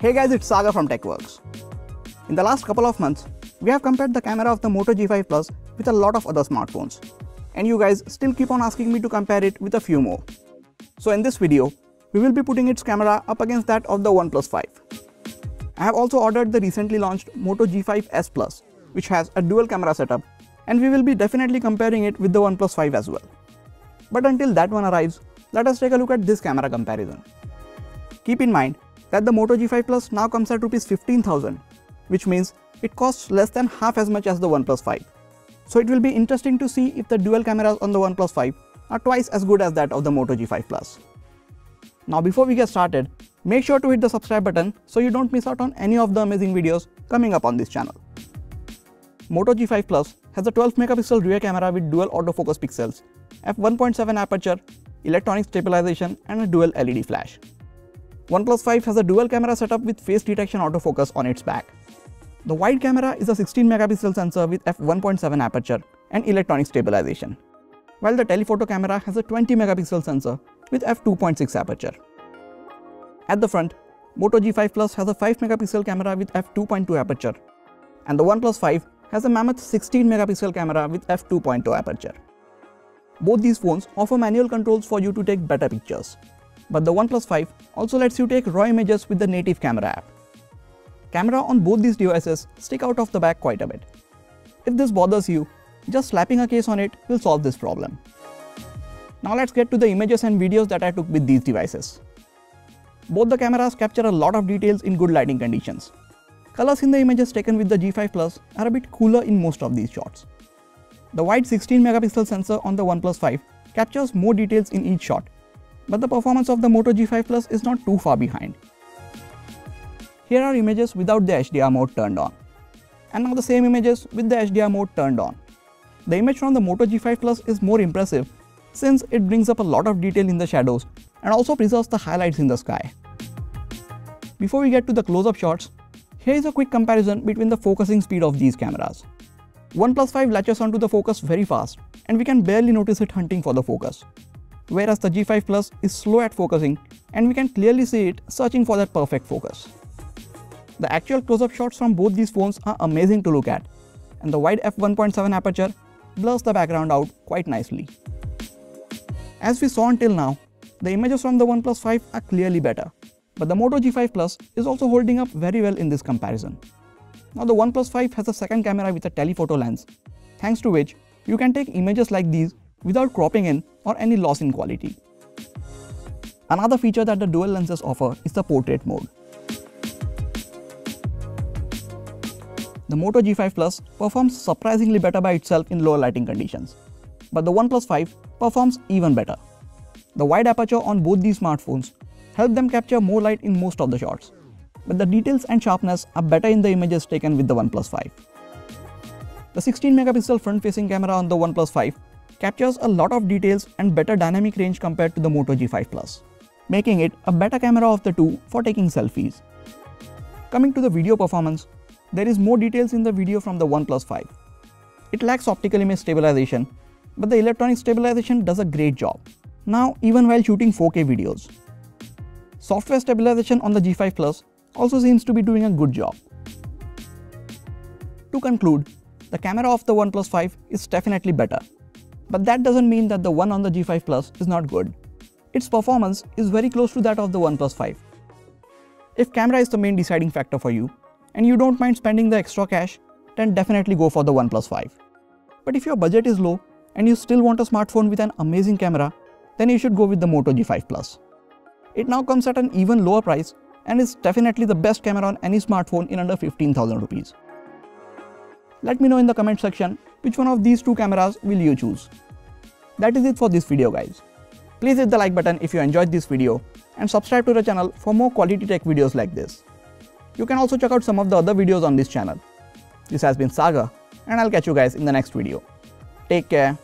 Hey guys, it's Saga from TechWorks. In the last couple of months, we have compared the camera of the Moto G5 Plus with a lot of other smartphones. And you guys still keep on asking me to compare it with a few more. So in this video, we will be putting its camera up against that of the OnePlus 5. I have also ordered the recently launched Moto G5 Plus, which has a dual camera setup, and we will be definitely comparing it with the OnePlus 5 as well. But until that one arrives, let us take a look at this camera comparison. Keep in mind that the Moto G5 Plus now comes at Rs 15,000, which means it costs less than half as much as the OnePlus 5. So it will be interesting to see if the dual cameras on the OnePlus 5 are twice as good as that of the Moto G5 Plus. Now before we get started, make sure to hit the subscribe button so you don't miss out on any of the amazing videos coming up on this channel. Moto G5 Plus has a 12 megapixel rear camera with dual autofocus pixels, f1.7 aperture, electronic stabilization and a dual LED flash. OnePlus 5 has a dual camera setup with face detection autofocus on its back. The wide camera is a 16 megapixel sensor with f1.7 aperture and electronic stabilization, while the telephoto camera has a 20 megapixel sensor with f2.6 aperture. At the front, Moto G5 Plus has a 5 megapixel camera with f2.2 aperture, and the OnePlus 5 has a mammoth 16 megapixel camera with f2.0 aperture. Both these phones offer manual controls for you to take better pictures, but the OnePlus 5 also lets you take raw images with the native camera app. Camera on both these devices stick out of the back quite a bit. If this bothers you, just slapping a case on it will solve this problem. Now let's get to the images and videos that I took with these devices. Both the cameras capture a lot of details in good lighting conditions. Colors in the images taken with the G5 Plus are a bit cooler in most of these shots. The wide 16 megapixel sensor on the OnePlus 5 captures more details in each shot, but the performance of the Moto G5 Plus is not too far behind. Here are images without the HDR mode turned on, and now the same images with the HDR mode turned on. The image from the Moto G5 Plus is more impressive since it brings up a lot of detail in the shadows and also preserves the highlights in the sky. Before we get to the close-up shots, here is a quick comparison between the focusing speed of these cameras. OnePlus 5 latches onto the focus very fast and we can barely notice it hunting for the focus, whereas the G5 Plus is slow at focusing and we can clearly see it searching for that perfect focus. The actual close-up shots from both these phones are amazing to look at, and the wide f1.7 aperture blurs the background out quite nicely. As we saw until now, the images from the OnePlus 5 are clearly better, but the Moto G5 Plus is also holding up very well in this comparison. Now the OnePlus 5 has a second camera with a telephoto lens, thanks to which you can take images like these without cropping in or any loss in quality. Another feature that the dual lenses offer is the portrait mode. The Moto G5 Plus performs surprisingly better by itself in lower lighting conditions, but the OnePlus 5 performs even better. The wide aperture on both these smartphones help them capture more light in most of the shots, but the details and sharpness are better in the images taken with the OnePlus 5. The 16 megapixel front-facing camera on the OnePlus 5 captures a lot of details and better dynamic range compared to the Moto G5 Plus, making it a better camera of the two for taking selfies. Coming to the video performance, there is more details in the video from the OnePlus 5. It lacks optical image stabilization, but the electronic stabilization does a great job, now even while shooting 4K videos. Software stabilization on the G5 Plus also seems to be doing a good job. To conclude, the camera of the OnePlus 5 is definitely better, but that doesn't mean that the one on the G5 Plus is not good. Its performance is very close to that of the OnePlus 5. If camera is the main deciding factor for you, and you don't mind spending the extra cash, then definitely go for the OnePlus 5. But if your budget is low and you still want a smartphone with an amazing camera, then you should go with the Moto G5 Plus. It now comes at an even lower price and is definitely the best camera on any smartphone in under 15,000 rupees. Let me know in the comment section which one of these two cameras will you choose. That is it for this video guys. Please hit the like button if you enjoyed this video and subscribe to the channel for more quality tech videos like this. You can also check out some of the other videos on this channel. This has been Saga, and I'll catch you guys in the next video. Take care.